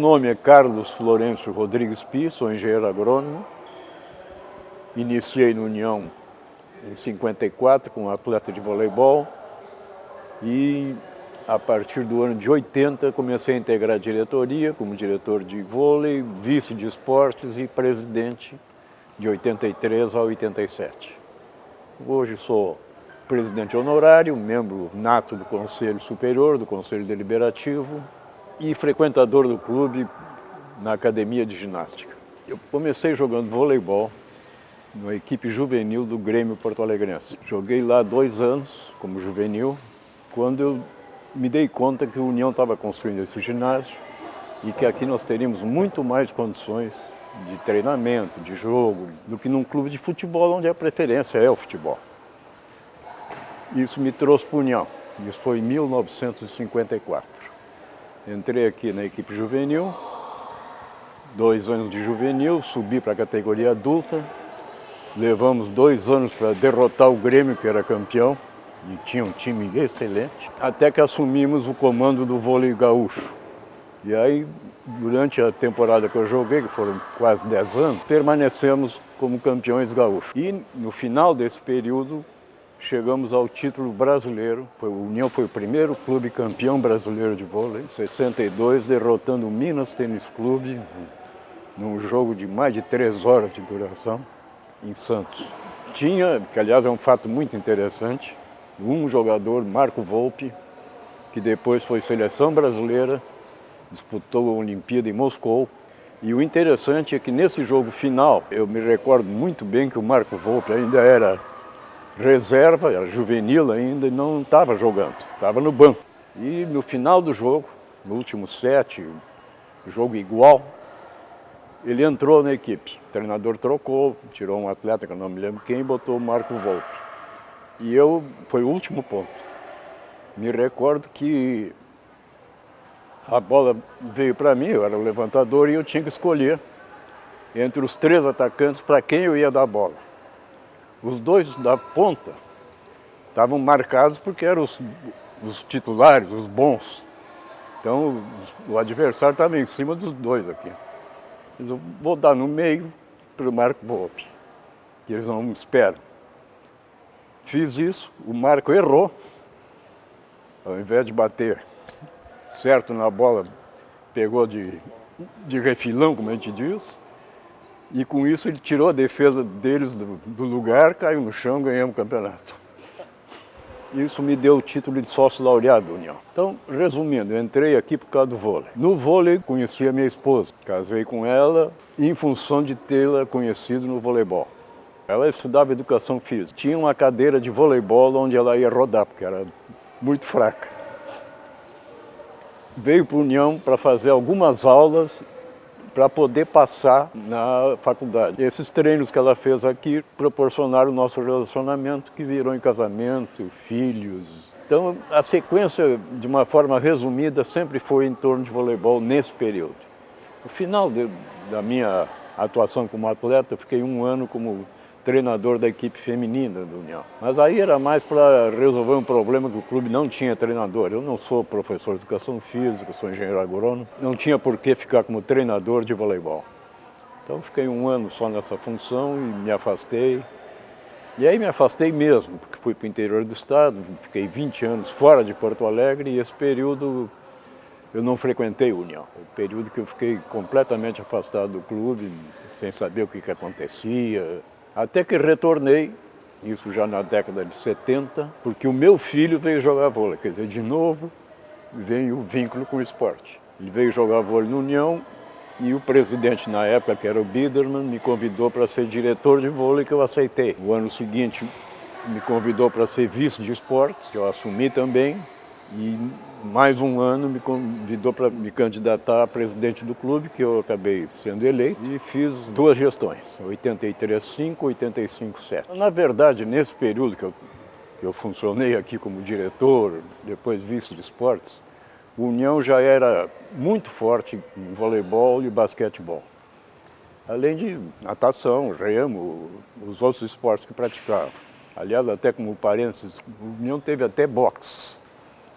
nome é Carlos Florencio Rodrigues Pi, sou engenheiro agrônomo. Iniciei no União em 54 como atleta de voleibol e a partir do ano de 80 comecei a integrar a diretoria como diretor de vôlei, vice de esportes e presidente de 83 a 87. Hoje sou presidente honorário, membro nato do Conselho Superior, do Conselho Deliberativo e frequentador do clube na academia de ginástica. Eu comecei jogando voleibol na equipe juvenil do Grêmio Porto Alegrense. Joguei lá 2 anos como juvenil, quando eu me dei conta que a União estava construindo esse ginásio e que aqui nós teríamos muito mais condições de treinamento, de jogo, do que num clube de futebol onde a preferência é o futebol. Isso me trouxe para a União. Isso foi em 1954. Entrei aqui na equipe juvenil, 2 anos de juvenil, subi para a categoria adulta, levamos 2 anos para derrotar o Grêmio, que era campeão, e tinha um time excelente, até que assumimos o comando do vôlei gaúcho. E aí, durante a temporada que eu joguei, que foram quase 10 anos, permanecemos como campeões gaúchos. E no final desse período, chegamos ao título brasileiro. A União foi o primeiro clube campeão brasileiro de vôlei, em 62, derrotando o Minas Tênis Clube, num jogo de mais de 3 horas de duração, em Santos. Tinha, que aliás é um fato muito interessante, um jogador, Marco Volpi, que depois foi seleção brasileira, disputou a Olimpíada em Moscou. E o interessante é que nesse jogo final, eu me recordo muito bem que o Marco Volpi ainda era reserva, era juvenil ainda e não estava jogando, estava no banco. E no final do jogo, no último set, jogo igual, ele entrou na equipe. O treinador trocou, tirou um atleta que eu não me lembro quem e botou o Marco Volpi. E foi o último ponto. Me recordo que a bola veio para mim, eu era o levantador e eu tinha que escolher entre os 3 atacantes para quem eu ia dar a bola. Os 2 da ponta estavam marcados porque eram os titulares, os bons. Então o adversário estava em cima dos 2 aqui. Eu vou dar no meio para o Marco Volpi, que eles não me esperam. Fiz isso, o Marco errou, ao invés de bater certo na bola, pegou de refilão, como a gente diz, e com isso ele tirou a defesa deles do lugar, caiu no chão, ganhamos o campeonato. Isso me deu o título de sócio laureado da União. Então, resumindo, eu entrei aqui por causa do vôlei. No vôlei, conheci a minha esposa, casei com ela em função de tê-la conhecido no voleibol. Ela estudava educação física. Tinha uma cadeira de voleibol onde ela ia rodar, porque era muito fraca. Veio para a União para fazer algumas aulas para poder passar na faculdade. Esses treinos que ela fez aqui proporcionaram o nosso relacionamento, que virou em casamento, filhos. Então, a sequência, de uma forma resumida, sempre foi em torno de voleibol nesse período. No final da minha atuação como atleta, eu fiquei 1 ano como treinador da equipe feminina da União. Mas aí era mais para resolver um problema que o clube não tinha treinador. Eu não sou professor de educação física, sou engenheiro agrônomo, não tinha por que ficar como treinador de voleibol. Então fiquei 1 ano só nessa função e me afastei. E aí me afastei mesmo, porque fui para o interior do estado, fiquei 20 anos fora de Porto Alegre e esse período eu não frequentei a União. O período que eu fiquei completamente afastado do clube, sem saber o que acontecia. Até que retornei, isso já na década de 70, porque o meu filho veio jogar vôlei. Quer dizer, de novo, veio o vínculo com o esporte. Ele veio jogar vôlei na União e o presidente na época, que era o Biderman, me convidou para ser diretor de vôlei, que eu aceitei. O ano seguinte me convidou para ser vice de esportes, que eu assumi também. E mais 1 ano me convidou para me candidatar a presidente do clube, que eu acabei sendo eleito, e fiz 2 gestões, 83-5, 85-7. Na verdade, nesse período que eu funcionei aqui como diretor, depois vice de esportes, a União já era muito forte em voleibol e basquetebol. Além de natação, remo, os outros esportes que praticava. Aliás, até como parênteses, a União teve até boxe.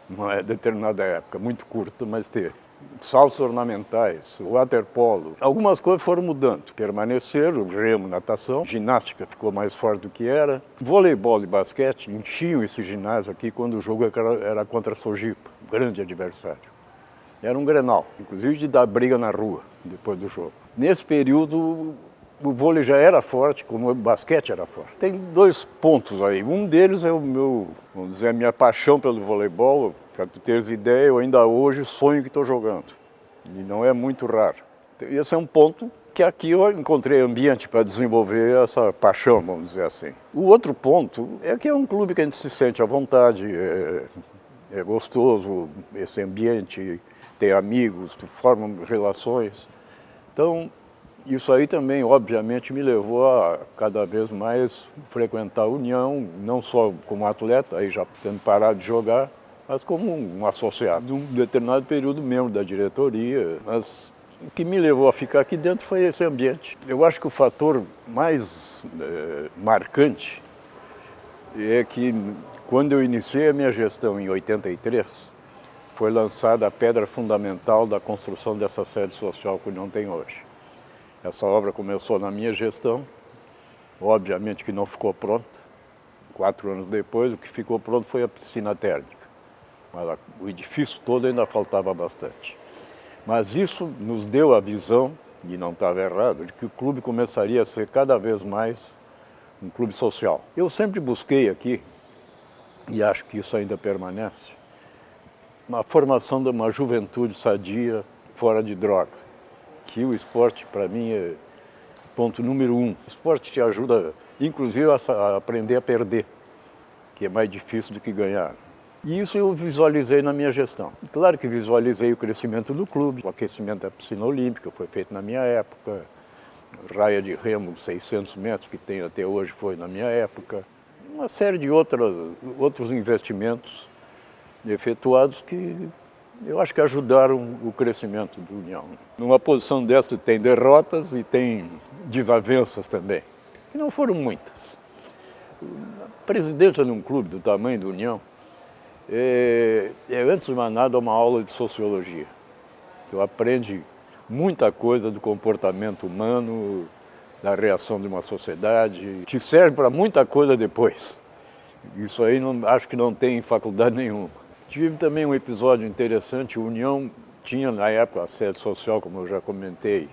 Uma determinada época, muito curta, mas teve. saltos ornamentais, waterpolo. Algumas coisas foram mudando, permaneceram, remo, natação, ginástica ficou mais forte do que era. Voleibol e basquete enchiam esse ginásio aqui quando o jogo era contra a Sojipa, um grande adversário. Era um Grenal, inclusive de dar briga na rua depois do jogo. Nesse período, o vôlei já era forte, como o basquete era forte. Tem dois pontos aí. Um deles é o meu, vamos dizer, a minha paixão pelo voleibol. Para tu teres ideia, eu ainda hoje sonho que estou jogando. E não é muito raro. Esse é um ponto que aqui eu encontrei ambiente para desenvolver essa paixão, vamos dizer assim. O outro ponto é que é um clube que a gente se sente à vontade, é gostoso esse ambiente, tem amigos, tu forma relações. Então, isso aí também, obviamente, me levou a cada vez mais frequentar a União, não só como atleta, aí já tendo parado de jogar, mas como um associado. Num determinado período, membro da diretoria, mas o que me levou a ficar aqui dentro foi esse ambiente. Eu acho que o fator mais marcante é que, quando eu iniciei a minha gestão em 83, foi lançada a pedra fundamental da construção dessa sede social que a União tem hoje. Essa obra começou na minha gestão, obviamente que não ficou pronta. 4 anos depois, o que ficou pronto foi a piscina térmica. Mas o edifício todo ainda faltava bastante. Mas isso nos deu a visão, e não estava errado, de que o clube começaria a ser cada vez mais um clube social. Eu sempre busquei aqui, e acho que isso ainda permanece, uma formação de uma juventude sadia, fora de droga. Que o esporte, para mim, é ponto número 1. O esporte te ajuda, inclusive, a aprender a perder, que é mais difícil do que ganhar. E isso eu visualizei na minha gestão. Claro que visualizei o crescimento do clube, o aquecimento da piscina olímpica foi feito na minha época, raia de remo 600 metros que tem até hoje foi na minha época, uma série de outros investimentos efetuados que eu acho que ajudaram o crescimento do União. Numa posição dessa tem derrotas e tem desavenças também, que não foram muitas. A presidência de um clube do tamanho do União é antes de mais nada uma aula de sociologia. Tu aprende muita coisa do comportamento humano, da reação de uma sociedade, te serve para muita coisa depois. Isso aí acho que não tem em faculdade nenhuma. Tive também um episódio interessante, a União tinha na época a sede social, como eu já comentei,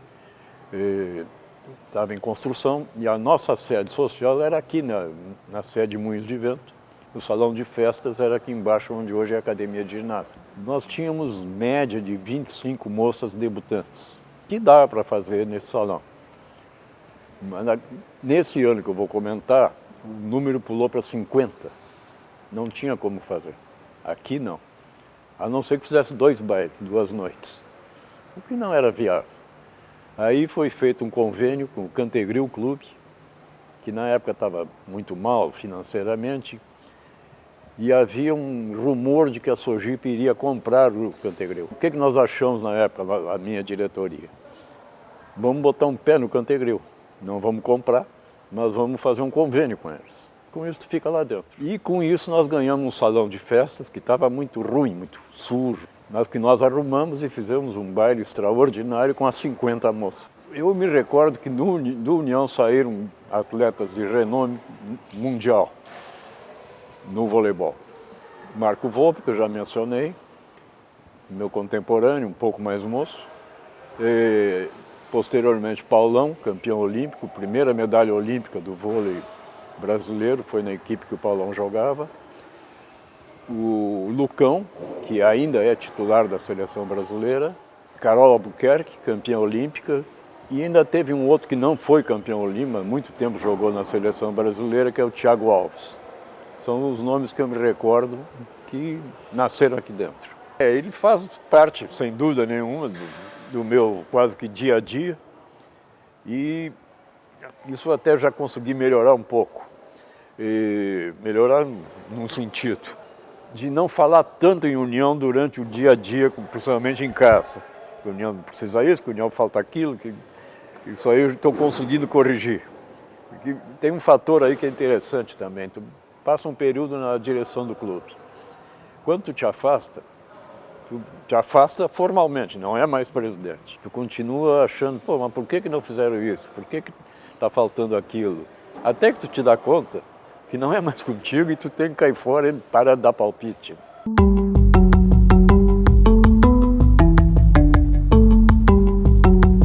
estava em construção, e a nossa sede social era aqui na sede de Moinhos de Vento. O salão de festas era aqui embaixo, onde hoje é a academia de ginásio. Nós tínhamos média de 25 moças debutantes, que dava para fazer nesse salão. Mas nesse ano que eu vou comentar, o número pulou para 50. Não tinha como fazer. Aqui não. A não ser que fizesse 2 bailes, 2 noites. O que não era viável. Aí foi feito um convênio com o Cantegril Clube, que na época estava muito mal financeiramente, e havia um rumor de que a Sojipa iria comprar o Cantegril. O que nós achamos na época, a minha diretoria? Vamos botar um pé no Cantegril. Não vamos comprar, mas vamos fazer um convênio com eles. Com isso tu fica lá dentro. E com isso nós ganhamos um salão de festas que estava muito ruim, muito sujo, mas que nós arrumamos e fizemos um baile extraordinário com as 50 moças. Eu me recordo que do União saíram atletas de renome mundial no voleibol. Marco Volpe, que eu já mencionei, meu contemporâneo, um pouco mais moço. Posteriormente Paulão, campeão olímpico, primeira medalha olímpica do vôlei brasileiro, foi na equipe que o Paulão jogava. O Lucão, que ainda é titular da seleção brasileira. Carol Albuquerque, campeã olímpica. E ainda teve um outro que não foi campeão olímpico, há muito tempo jogou na seleção brasileira, que é o Thiago Alves. São os nomes que eu me recordo que nasceram aqui dentro. Ele faz parte, sem dúvida nenhuma, do meu quase que dia a dia. E isso até já consegui melhorar um pouco. Melhorar num sentido de não falar tanto em união durante o dia a dia, principalmente em casa. Que a união precisa isso, que a união falta aquilo, que isso aí eu estou conseguindo corrigir. Porque tem um fator aí que é interessante também. Tu passa um período na direção do clube. Quando tu te afasta, Tu te afasta formalmente, não é mais presidente. Tu continua achando, pô, mas por que não fizeram isso? Por que está faltando aquilo? Até que tu te dá conta que não é mais contigo e tu tem que cair fora e parar de dar palpite.